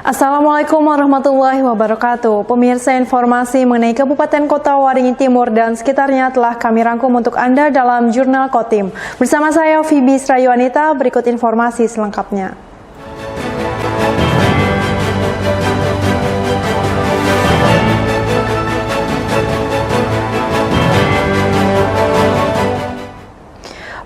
Assalamualaikum warahmatullahi wabarakatuh. Pemirsa, informasi mengenai Kabupaten Kota Waringin Timur dan sekitarnya telah kami rangkum untuk Anda dalam Jurnal Kotim. Bersama saya Fibi Srayuanita, berikut informasi selengkapnya.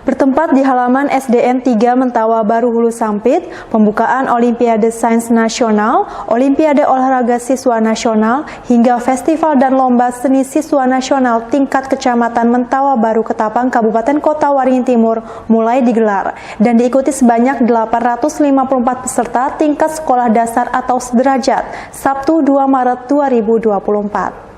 Bertempat di halaman SDN 3 Mentawa Baru Hulu Sampit, pembukaan Olimpiade Sains Nasional, Olimpiade Olahraga Siswa Nasional, hingga Festival dan Lomba Seni Siswa Nasional tingkat Kecamatan Mentawa Baru Ketapang, Kabupaten Kota Waringin Timur mulai digelar dan diikuti sebanyak 854 peserta tingkat sekolah dasar atau sederajat, Sabtu 2 Maret 2024.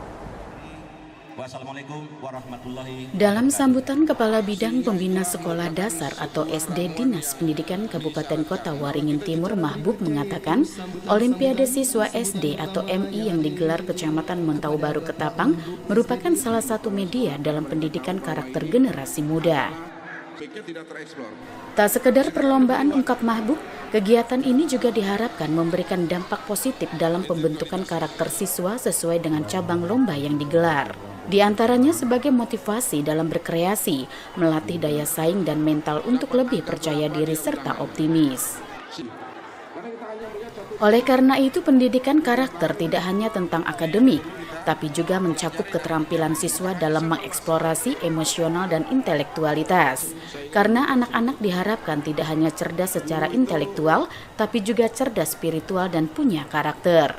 Dalam sambutan Kepala Bidang Pembina Sekolah Dasar atau SD Dinas Pendidikan Kabupaten Kota Waringin Timur Mahbub mengatakan, Olimpiade Siswa SD atau MI yang digelar Kecamatan Mentawa Baru Ketapang merupakan salah satu media dalam pendidikan karakter generasi muda. Tak sekedar perlombaan, ungkap Mahbub, kegiatan ini juga diharapkan memberikan dampak positif dalam pembentukan karakter siswa sesuai dengan cabang lomba yang digelar. Di antaranya sebagai motivasi dalam berkreasi, melatih daya saing dan mental untuk lebih percaya diri serta optimis. Oleh karena itu, pendidikan karakter tidak hanya tentang akademik, tapi juga mencakup keterampilan siswa dalam mengeksplorasi emosional dan intelektualitas. Karena anak-anak diharapkan tidak hanya cerdas secara intelektual, tapi juga cerdas spiritual dan punya karakter.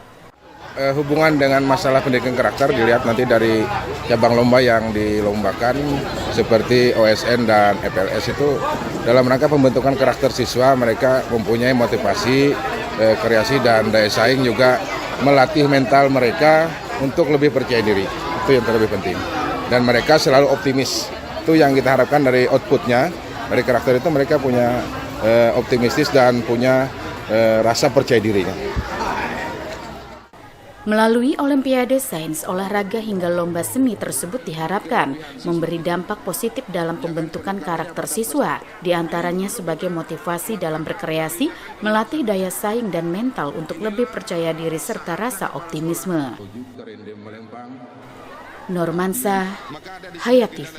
Hubungan dengan masalah pendidikan karakter dilihat nanti dari cabang lomba yang dilombakan seperti OSN dan FLS itu dalam rangka pembentukan karakter siswa. Mereka mempunyai motivasi, kreasi dan daya saing, juga melatih mental mereka untuk lebih percaya diri. Itu yang terlebih penting. Dan mereka selalu optimis. Itu yang kita harapkan dari outputnya. Dari karakter itu mereka punya optimistis dan punya rasa percaya dirinya. Melalui Olimpiade Sains, Olahraga hingga Lomba Seni tersebut diharapkan memberi dampak positif dalam pembentukan karakter siswa, diantaranya sebagai motivasi dalam berkreasi, melatih daya saing dan mental untuk lebih percaya diri serta rasa optimisme. Normansa, Hayat TV.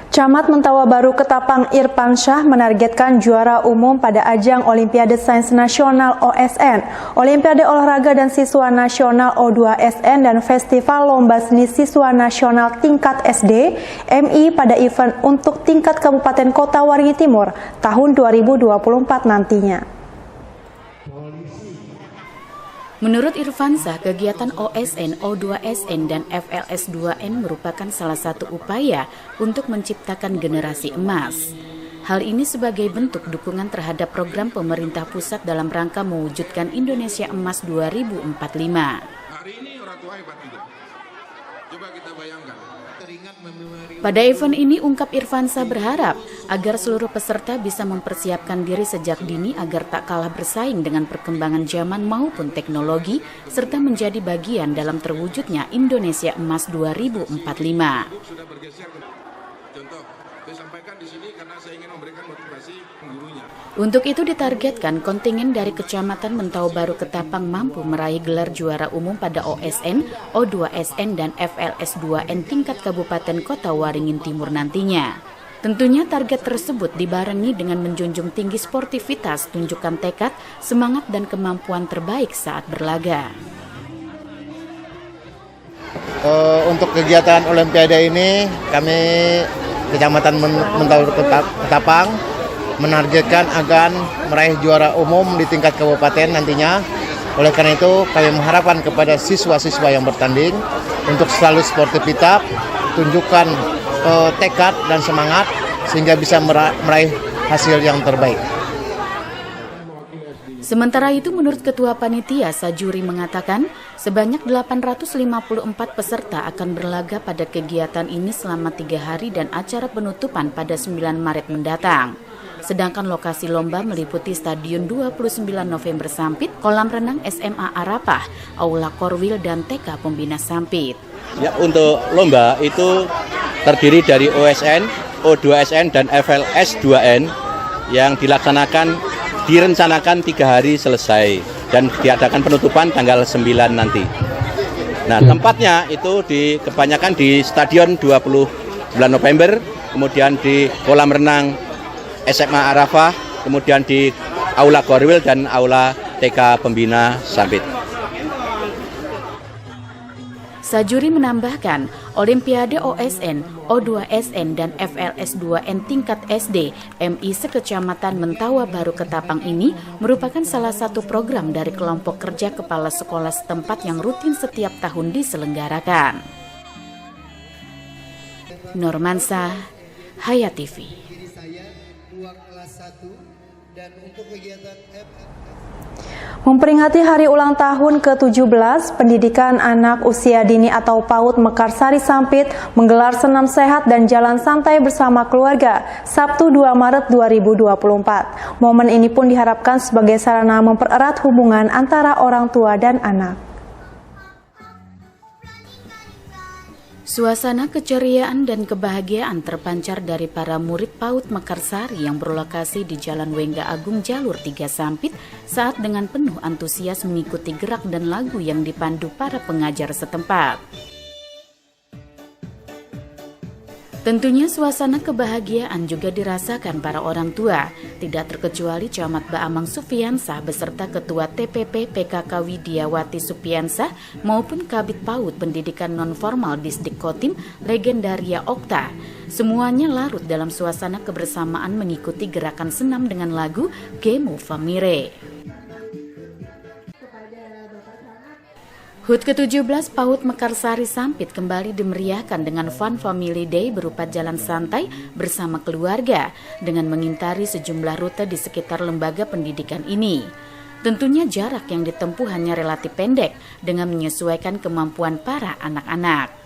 Camat Mentawa Baru Ketapang Irfan Syah menargetkan juara umum pada ajang Olimpiade Sains Nasional OSN, Olimpiade Olahraga dan Siswa Nasional O2SN, dan Festival Lomba Seni Siswa Nasional tingkat SD MI pada event untuk tingkat Kabupaten Kota Waringin Timur tahun 2024 nantinya. Menurut Irfan Syah, kegiatan OSN, O2SN, dan FLS2N merupakan salah satu upaya untuk menciptakan generasi emas. Hal ini sebagai bentuk dukungan terhadap program pemerintah pusat dalam rangka mewujudkan Indonesia Emas 2045. Hari ini orang tua hebat juga. Coba kita bayangkan. Pada event ini, ungkap Irfan Syah berharap agar seluruh peserta bisa mempersiapkan diri sejak dini agar tak kalah bersaing dengan perkembangan zaman maupun teknologi, serta menjadi bagian dalam terwujudnya Indonesia Emas 2045. Untuk itu ditargetkan kontingen dari Kecamatan Mentawa Baru Ketapang mampu meraih gelar juara umum pada OSN, O2SN, dan FLS2N tingkat Kabupaten Kota Waringin Timur nantinya. Tentunya target tersebut dibarengi dengan menjunjung tinggi sportivitas, tunjukkan tekad, semangat, dan kemampuan terbaik saat berlaga. Untuk kegiatan Olimpiade ini, kami Kecamatan Mentawa Ketapang menargetkan agar meraih juara umum di tingkat kabupaten nantinya. Oleh karena itu, kami mengharapkan kepada siswa-siswa yang bertanding untuk selalu sportivitas, tunjukkan tekad dan semangat sehingga bisa meraih hasil yang terbaik. Sementara itu, menurut Ketua Panitia Sajuri mengatakan, sebanyak 854 peserta akan berlaga pada kegiatan ini selama 3 hari dan acara penutupan pada 9 Maret mendatang. Sedangkan lokasi lomba meliputi Stadion 29 November Sampit, kolam renang SMA Arapah, Aula Korwil, dan TK Pembina Sampit. Ya, untuk lomba itu terdiri dari OSN, O2SN, dan FLS2N yang dilaksanakan direncanakan 3 hari selesai dan diadakan penutupan tanggal 9 nanti. Nah, tempatnya itu kebanyakan di Stadion 20 bulan November, kemudian di kolam renang SMA Arafah, kemudian di Aula Gorwil dan Aula TK Pembina Sampit. Sajuri menambahkan, Olimpiade OSN, O2SN, dan FLS 2N tingkat SD MI sekecamatan Mentawa Baru Ketapang ini merupakan salah satu program dari kelompok kerja kepala sekolah setempat yang rutin setiap tahun diselenggarakan. Normansa, Hayat TV. Memperingati hari ulang tahun ke-17, pendidikan anak usia dini atau PAUD Mekarsari Sampit menggelar senam sehat dan jalan santai bersama keluarga Sabtu 2 Maret 2024. Momen ini pun diharapkan sebagai sarana mempererat hubungan antara orang tua dan anak. Suasana keceriaan dan kebahagiaan terpancar dari para murid PAUD Mekarsari yang berlokasi di Jalan Wengga Agung Jalur 3 Sampit saat dengan penuh antusias mengikuti gerak dan lagu yang dipandu para pengajar setempat. Tentunya suasana kebahagiaan juga dirasakan para orang tua, tidak terkecuali Camat Baamang Supiansah beserta Ketua TPP PKK Widiawati Supiansah maupun Kabid PAUD Pendidikan Nonformal Disdik Kotim Legendaria Okta. Semuanya larut dalam suasana kebersamaan mengikuti gerakan senam dengan lagu Gemu Famire. HUT ke-17 PAUD Mekarsari Sampit kembali dimeriahkan dengan Fun Family Day berupa jalan santai bersama keluarga dengan mengintari sejumlah rute di sekitar lembaga pendidikan ini. Tentunya jarak yang ditempuh hanya relatif pendek dengan menyesuaikan kemampuan para anak-anak.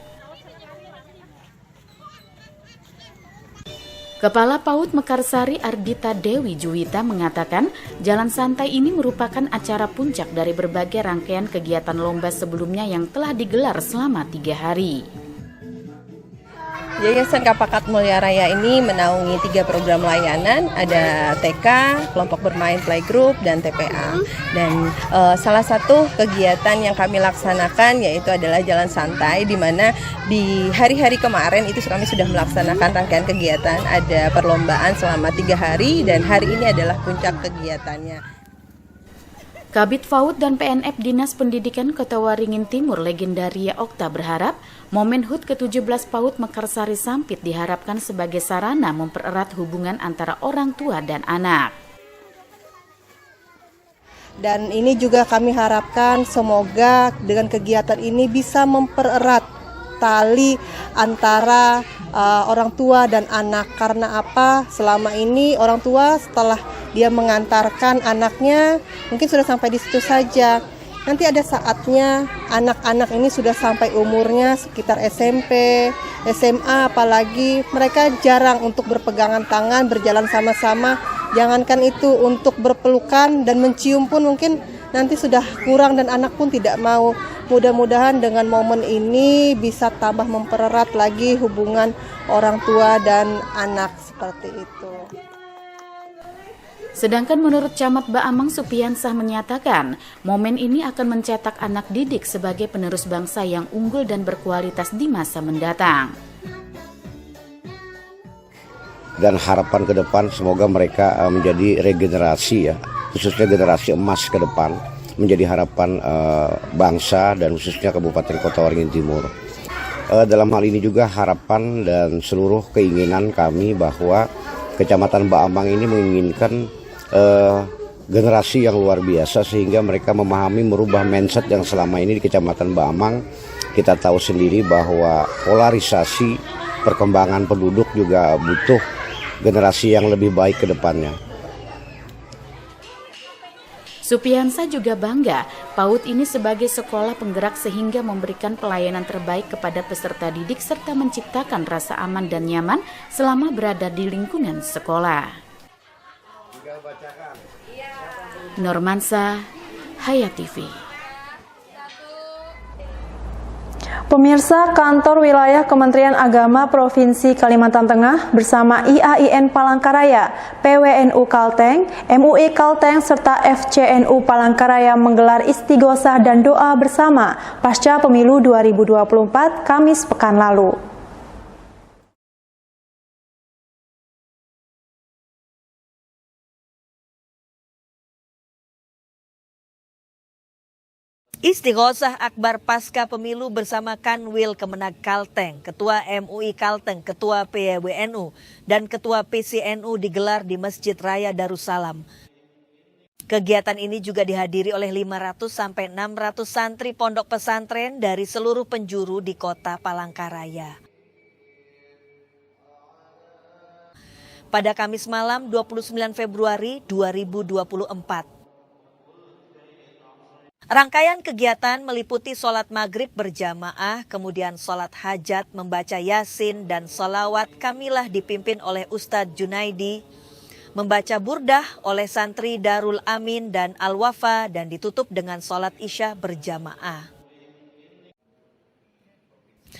Kepala PAUD Mekarsari Ardita Dewi Juwita mengatakan jalan santai ini merupakan acara puncak dari berbagai rangkaian kegiatan lomba sebelumnya yang telah digelar selama 3 hari. Yayasan Kapakat Mulia Raya ini menaungi 3 program layanan, ada TK, kelompok bermain playgroup, dan TPA. Dan salah satu kegiatan yang kami laksanakan yaitu adalah jalan santai, di mana di hari-hari kemarin itu kami sudah melaksanakan rangkaian kegiatan, ada perlombaan selama 3 hari dan hari ini adalah puncak kegiatannya. Kabid PAUD dan PNF Dinas Pendidikan Kota Waringin Timur Legendaria Okta berharap momen HUT ke-17 PAUD Mekarsari Sampit diharapkan sebagai sarana mempererat hubungan antara orang tua dan anak. Dan ini juga kami harapkan semoga dengan kegiatan ini bisa mempererat tali antara orang tua dan anak. Karena apa? Selama ini orang tua setelah dia mengantarkan anaknya mungkin sudah sampai di situ saja. Nanti ada saatnya anak-anak ini sudah sampai umurnya sekitar SMP, SMA, apalagi mereka jarang untuk berpegangan tangan, berjalan sama-sama. Jangankan itu, untuk berpelukan dan mencium pun mungkin nanti sudah kurang dan anak pun tidak mau. Mudah-mudahan dengan momen ini bisa tambah mempererat lagi hubungan orang tua dan anak seperti itu. Sedangkan menurut Camat Baamang Supiansah menyatakan, momen ini akan mencetak anak didik sebagai penerus bangsa yang unggul dan berkualitas di masa mendatang. Dan harapan ke depan semoga mereka menjadi regenerasi ya, khususnya generasi emas ke depan, menjadi harapan bangsa dan khususnya Kabupaten Kota Waringin Timur. Dalam hal ini juga harapan dan seluruh keinginan kami bahwa Kecamatan Baamang ini menginginkan generasi yang luar biasa sehingga mereka memahami merubah mindset yang selama ini di Kecamatan Baamang. Kita tahu sendiri bahwa polarisasi perkembangan penduduk juga butuh generasi yang lebih baik ke depannya. Supiansah juga bangga PAUD ini sebagai sekolah penggerak sehingga memberikan pelayanan terbaik kepada peserta didik serta menciptakan rasa aman dan nyaman selama berada di lingkungan sekolah. Normansa, Hayat TV. Pemirsa, Kantor Wilayah Kementerian Agama Provinsi Kalimantan Tengah bersama IAIN Palangkaraya, PWNU Kalteng, MUI Kalteng, serta FCNU Palangkaraya menggelar istighosah dan doa bersama pasca pemilu 2024 Kamis pekan lalu. Istighosah Akbar pasca pemilu bersama Kanwil Kemenag Kalteng, Ketua MUI Kalteng, Ketua PWNU, dan Ketua PCNU digelar di Masjid Raya Darussalam. Kegiatan ini juga dihadiri oleh 500-600 santri pondok pesantren dari seluruh penjuru di kota Palangkaraya. Pada Kamis malam 29 Februari 2024. Rangkaian kegiatan meliputi sholat maghrib berjamaah, kemudian sholat hajat, membaca yasin, dan sholawat kamilah dipimpin oleh Ustadz Junaidi, membaca burdah oleh santri Darul Amin dan Al-Wafa, dan ditutup dengan sholat isya berjamaah.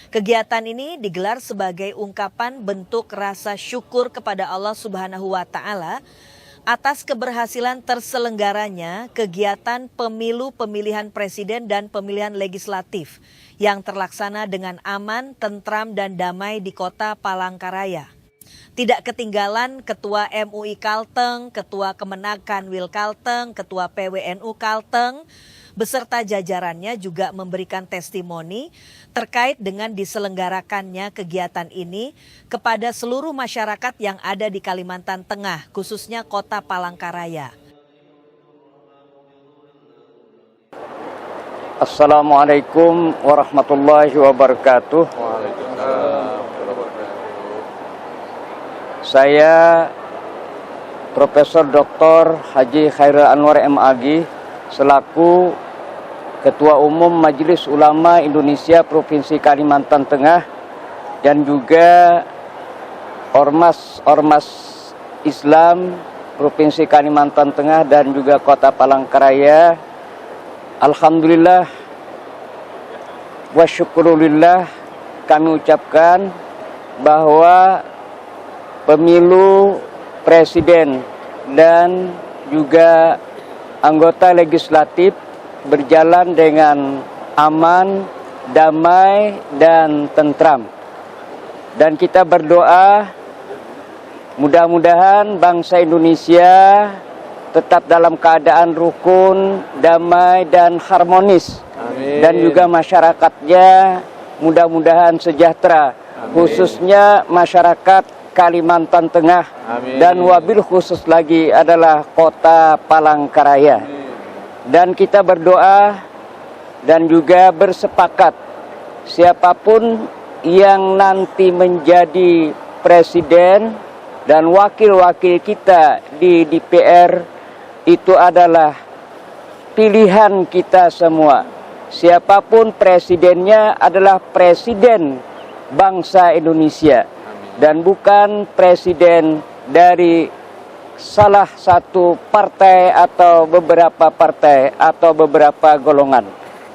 Kegiatan ini digelar sebagai ungkapan bentuk rasa syukur kepada Allah Subhanahu wa Ta'ala atas keberhasilan terselenggaranya kegiatan pemilu pemilihan presiden dan pemilihan legislatif yang terlaksana dengan aman, tentram, dan damai di kota Palangkaraya. Tidak ketinggalan Ketua MUI Kalteng, Ketua Kemenag Kanwil Kalteng, Ketua PWNU Kalteng, beserta jajarannya juga memberikan testimoni terkait dengan diselenggarakannya kegiatan ini kepada seluruh masyarakat yang ada di Kalimantan Tengah, khususnya kota Palangkaraya. Assalamualaikum warahmatullahi wabarakatuh. Saya Profesor Dr. Haji Khairul Anwar MAG selaku Ketua Umum Majelis Ulama Indonesia Provinsi Kalimantan Tengah dan juga Ormas Islam Provinsi Kalimantan Tengah dan juga Kota Palangkaraya. Alhamdulillah wa syukurulillah, kami ucapkan bahwa pemilu presiden dan juga anggota legislatif berjalan dengan aman, damai, dan tentram. Dan kita berdoa mudah-mudahan bangsa Indonesia tetap dalam keadaan rukun, damai, dan harmonis. Amin. Dan juga masyarakatnya mudah-mudahan sejahtera. Amin. Khususnya masyarakat Kalimantan Tengah. Amin. Dan wabil khusus lagi adalah kota Palangkaraya. Amin. Dan kita berdoa dan juga bersepakat siapapun yang nanti menjadi presiden dan wakil-wakil kita di DPR itu adalah pilihan kita semua. Siapapun presidennya adalah presiden bangsa Indonesia dan bukan presiden dari salah satu partai atau beberapa partai atau beberapa golongan,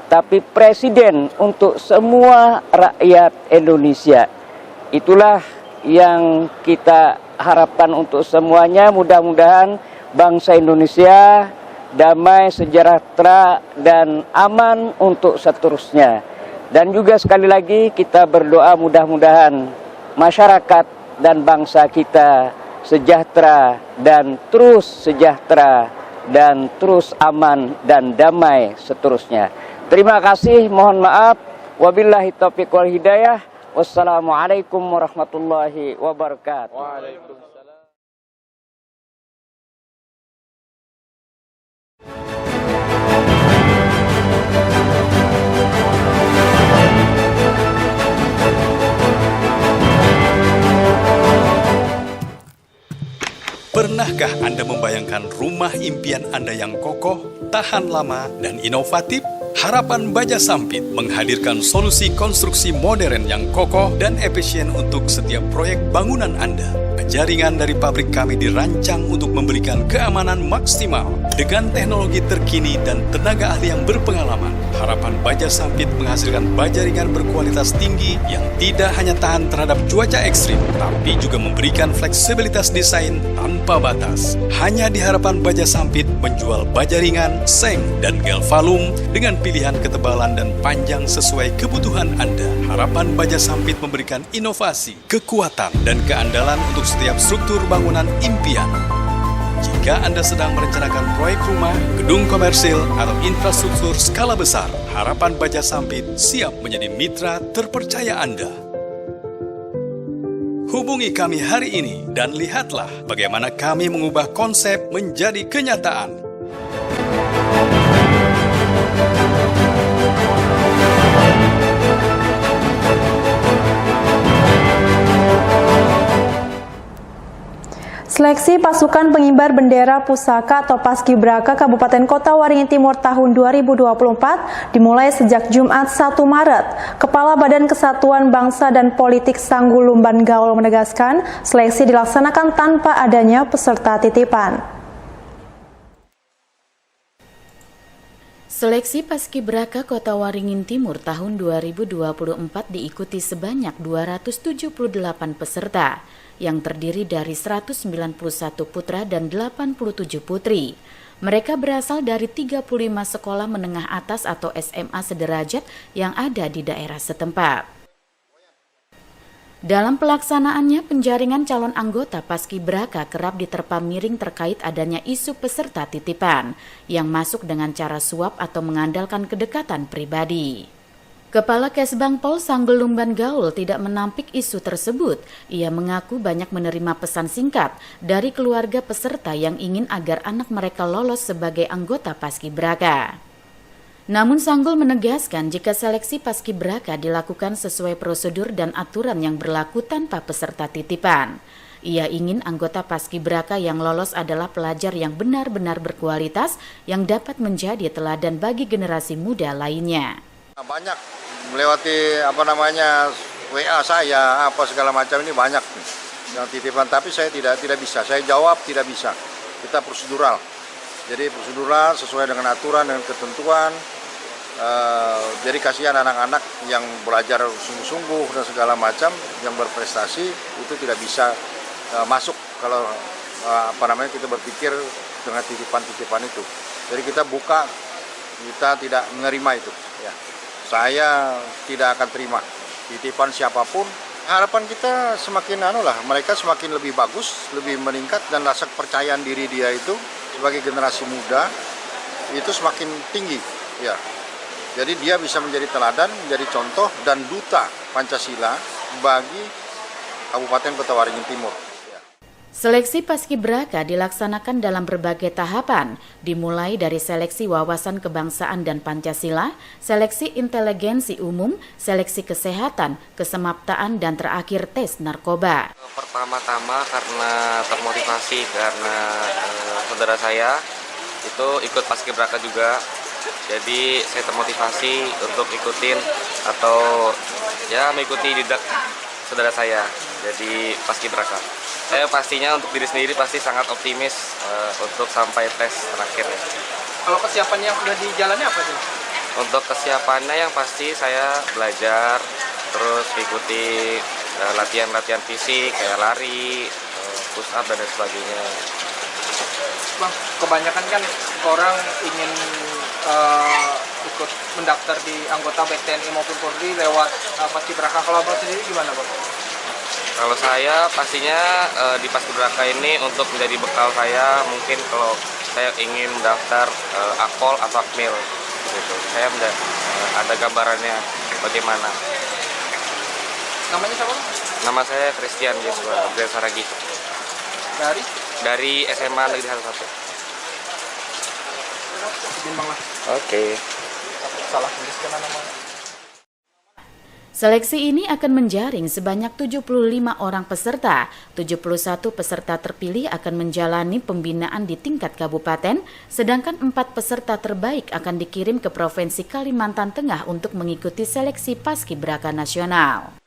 tapi presiden untuk semua rakyat Indonesia. Itulah yang kita harapkan untuk semuanya. Mudah-mudahan bangsa Indonesia damai, sejahtera, dan aman untuk seterusnya. Dan juga sekali lagi kita berdoa mudah-mudahan masyarakat dan bangsa kita sejahtera dan terus sejahtera dan terus aman dan damai seterusnya. Terima kasih, mohon maaf. Wabillahi taufiq wal hidayah. Wassalamualaikum warahmatullahi wabarakatuh. Waalaikumsalam. Pernahkah Anda membayangkan rumah impian Anda yang kokoh, tahan lama, dan inovatif? Harapan Baja Sampit menghadirkan solusi konstruksi modern yang kokoh dan efisien untuk setiap proyek bangunan Anda. jaringan dari pabrik kami dirancang untuk memberikan keamanan maksimal dengan teknologi terkini dan tenaga ahli yang berpengalaman. Harapan Baja Sampit menghasilkan baja ringan berkualitas tinggi yang tidak hanya tahan terhadap cuaca ekstrim, tapi juga memberikan fleksibilitas desain tanpa batas. Hanya di Harapan Baja Sampit menjual baja ringan, seng, dan galvalum dengan pilihan ketebalan dan panjang sesuai kebutuhan Anda. Harapan Baja Sampit memberikan inovasi, kekuatan, dan keandalan untuk setiap struktur bangunan impian. Jika Anda sedang merencanakan proyek rumah, gedung komersil, atau infrastruktur skala besar, Harapan Baja Sampit siap menjadi mitra terpercaya Anda. Hubungi kami hari ini dan lihatlah bagaimana kami mengubah konsep menjadi kenyataan. Seleksi pasukan pengibar bendera pusaka atau Paskibraka Kabupaten Kota Waringin Timur tahun 2024 dimulai sejak Jumat 1 Maret. Kepala Badan Kesatuan Bangsa dan Politik Sanggul Lumban Gaul menegaskan seleksi dilaksanakan tanpa adanya peserta titipan. Seleksi Paskibraka Kota Waringin Timur tahun 2024 diikuti sebanyak 278 peserta yang terdiri dari 191 putra dan 87 putri. Mereka berasal dari 35 sekolah menengah atas atau SMA sederajat yang ada di daerah setempat. Dalam pelaksanaannya, penjaringan calon anggota Paskibraka kerap diterpa miring terkait adanya isu peserta titipan yang masuk dengan cara suap atau mengandalkan kedekatan pribadi. Kepala Kesbang Pol Sanggul Lumban Gaul tidak menampik isu tersebut. Ia mengaku banyak menerima pesan singkat dari keluarga peserta yang ingin agar anak mereka lolos sebagai anggota Paskibraka. Namun Sanggul menegaskan jika seleksi Paskibraka dilakukan sesuai prosedur dan aturan yang berlaku tanpa peserta titipan. Ia ingin anggota Paskibraka yang lolos adalah pelajar yang benar-benar berkualitas yang dapat menjadi teladan bagi generasi muda lainnya. Banyak melewati WA saya segala macam ini banyak yang titipan, tapi saya tidak bisa. Saya jawab tidak bisa. Kita prosedural. Jadi prosedural sesuai dengan aturan dan ketentuan. Jadi kasihan anak-anak yang belajar sungguh-sungguh dan segala macam yang berprestasi itu tidak bisa masuk kalau kita berpikir dengan titipan-titipan itu. Jadi kita buka, kita tidak menerima itu. Ya. Saya tidak akan terima titipan siapapun. Harapan kita semakin mereka semakin lebih bagus, lebih meningkat, dan rasa kepercayaan diri dia itu sebagai generasi muda itu semakin tinggi. Ya. Jadi dia bisa menjadi teladan, menjadi contoh dan duta Pancasila bagi Kabupaten Kota Waringin Timur. Seleksi Paskibraka dilaksanakan dalam berbagai tahapan, dimulai dari seleksi wawasan kebangsaan dan Pancasila, seleksi inteligensi umum, seleksi kesehatan, kesemaptaan, dan terakhir tes narkoba. Pertama-tama karena termotivasi karena saudara saya itu ikut Paskibraka juga, jadi saya termotivasi untuk ikutin atau mengikuti jejak saudara saya jadi Paskibraka. Saya pastinya untuk diri sendiri pasti sangat optimis untuk sampai tes terakhir. Kalau kesiapannya yang sudah dijalani apa sih? Untuk kesiapannya yang pasti saya belajar, terus ikuti latihan-latihan fisik kayak lari, push up dan sebagainya. Bang, kebanyakan kan orang ingin ikut mendaftar di anggota baik TNI maupun Polri lewat Paskibraka. Kalau Abang sendiri gimana, Bang? Kalau saya pastinya di Paskibraka ini untuk menjadi bekal saya, mungkin kalau saya ingin mendaftar Akpol atau Akmil gitu. Saya ada gambarannya bagaimana. Namanya siapa? Nama saya Christian Yesua Abdel Saragi. Dari SMA Negeri 1. Oke. Salah tulis kan namanya. Seleksi ini akan menjaring sebanyak 75 orang peserta. 71 peserta terpilih akan menjalani pembinaan di tingkat kabupaten, sedangkan 4 peserta terbaik akan dikirim ke Provinsi Kalimantan Tengah untuk mengikuti seleksi Paskibraka Nasional.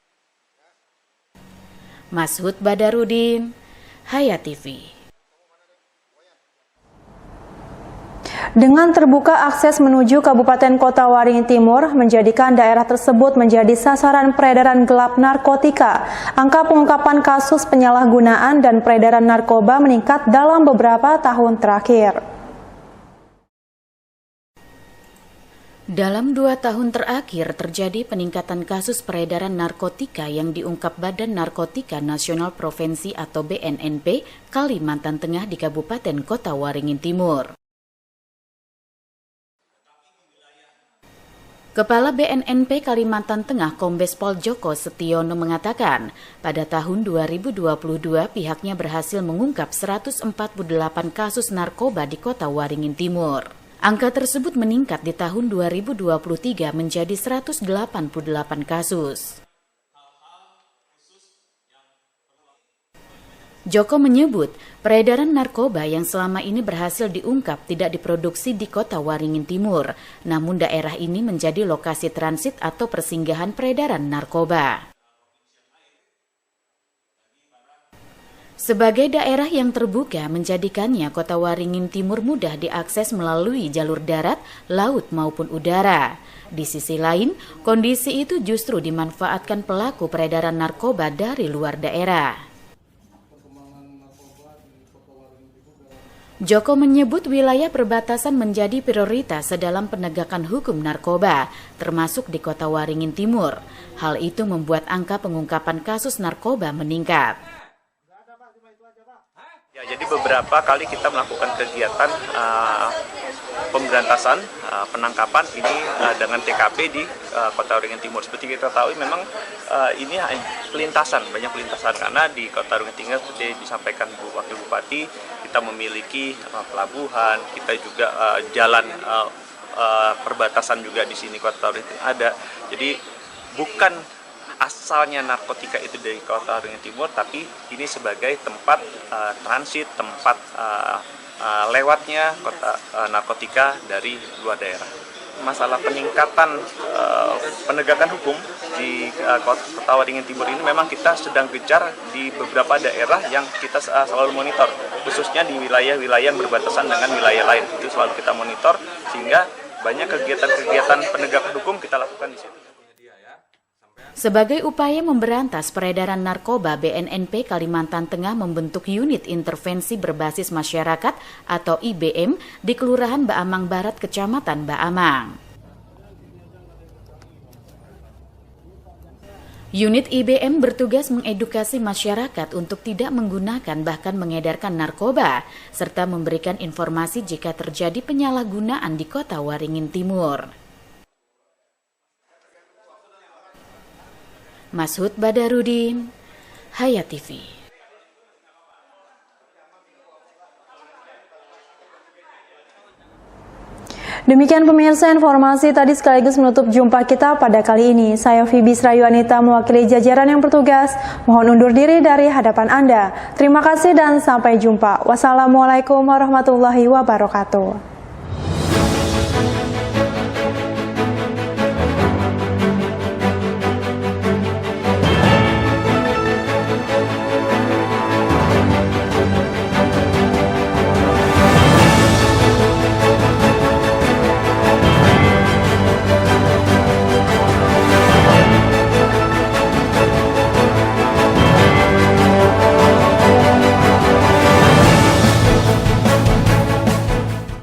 Mashud Badarudin, Hayat TV. Dengan terbuka akses menuju Kabupaten Kota Waringin Timur menjadikan daerah tersebut menjadi sasaran peredaran gelap narkotika. Angka pengungkapan kasus penyalahgunaan dan peredaran narkoba meningkat dalam beberapa tahun terakhir. Dalam 2 tahun terakhir terjadi peningkatan kasus peredaran narkotika yang diungkap Badan Narkotika Nasional Provinsi atau BNNP Kalimantan Tengah di Kabupaten Kota Waringin Timur. Kepala BNNP Kalimantan Tengah Kombes Pol Joko Setiono mengatakan, pada tahun 2022 pihaknya berhasil mengungkap 148 kasus narkoba di Kota Waringin Timur. Angka tersebut meningkat di tahun 2023 menjadi 188 kasus. Joko menyebut, peredaran narkoba yang selama ini berhasil diungkap tidak diproduksi di Kota Waringin Timur, namun daerah ini menjadi lokasi transit atau persinggahan peredaran narkoba. Sebagai daerah yang terbuka menjadikannya Kota Waringin Timur mudah diakses melalui jalur darat, laut maupun udara. Di sisi lain, kondisi itu justru dimanfaatkan pelaku peredaran narkoba dari luar daerah. Joko menyebut wilayah perbatasan menjadi prioritas dalam penegakan hukum narkoba, termasuk di Kota Waringin Timur. Hal itu membuat angka pengungkapan kasus narkoba meningkat. Ya, jadi beberapa kali kita melakukan kegiatan pemberantasan, penangkapan ini dengan TKP di Kota Waringin Timur. Seperti kita tahu memang ini pelintasan, banyak pelintasan karena di Kota Waringin Timur seperti disampaikan Bu Wakil Bupati, kita memiliki pelabuhan, kita juga jalan perbatasan juga di sini Kota Waringin Timur ada. Jadi bukan asalnya narkotika itu dari Kota Waringin Timur, tapi ini sebagai tempat transit, tempat lewatnya narkotika dari luar daerah. Masalah peningkatan penegakan hukum di Kota Waringin Timur ini memang kita sedang gencar di beberapa daerah yang kita selalu monitor, khususnya di wilayah-wilayah yang berbatasan dengan wilayah lain. Itu selalu kita monitor sehingga banyak kegiatan-kegiatan penegakan hukum kita lakukan di situ. Sebagai upaya memberantas peredaran narkoba, BNNP Kalimantan Tengah membentuk unit intervensi berbasis masyarakat atau IBM di Kelurahan Baamang Barat, Kecamatan Baamang. Unit IBM bertugas mengedukasi masyarakat untuk tidak menggunakan bahkan mengedarkan narkoba, serta memberikan informasi jika terjadi penyalahgunaan di Kota Waringin Timur. Mashud Badarudin, Hayat TV. Demikian pemirsa, informasi tadi sekaligus menutup jumpa kita pada kali ini. Saya Fibis Rayuanita mewakili jajaran yang bertugas. Mohon undur diri dari hadapan Anda. Terima kasih dan sampai jumpa. Wassalamualaikum warahmatullahi wabarakatuh.